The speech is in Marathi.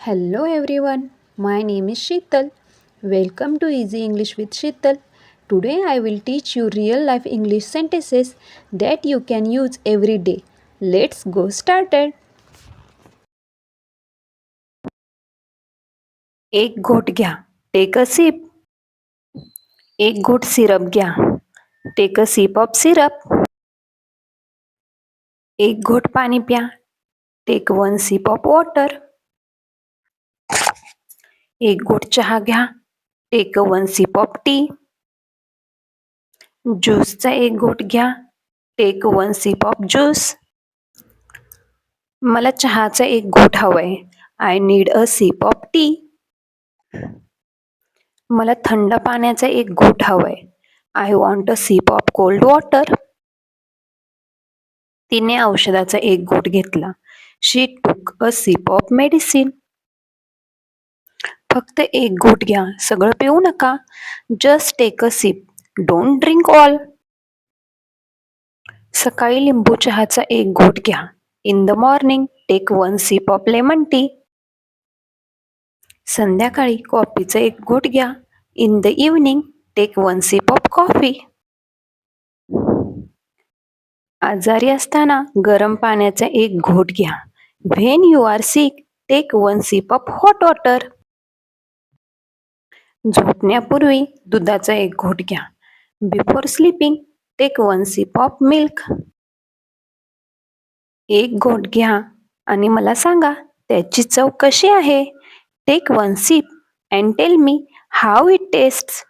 Hello everyone, my name is Sheetal. Welcome to Easy English with Sheetal. Today I will teach you real life English sentences that you can use every day. Let's go started. एक घोट घ्या. Take a sip. एक घोट सिरप घ्या. Take a sip of syrup. एक घोट पाणी प्या. Take one sip of water. एक घोट चहा घ्या. Take one sip of tea. ज्यूसचा एक घोट घ्या. Take one sip of juice. मला चहाचा एक घोट हवाय. I need a sip of tea. मला थंड पाण्याचा एक घोट हवाय. I want a sip of cold water. तिने औषधाचा एक घोट घेतला. शी टूक अ सिप ऑफ मेडिसिन. फक्त एक घोट घ्या, सगळं पिऊ नका. Just take a sip, don't drink all. सकाळी लिंबू चहाचा एक घोट घ्या. In the morning take one sip of lemon tea. संध्याकाळी कॉफीचा एक घोट घ्या. In the evening take one sip of coffee. आजारी असताना गरम पाण्याचा एक घोट घ्या. When you are sick take one sip of hot water. झोपण्यापूर्वी दुधाचा एक घोट घ्या. Before sleeping take one sip of milk. एक घोट घ्या आणि मला सांगा त्याची चव कशी आहे. Take one sip and tell me how it tests.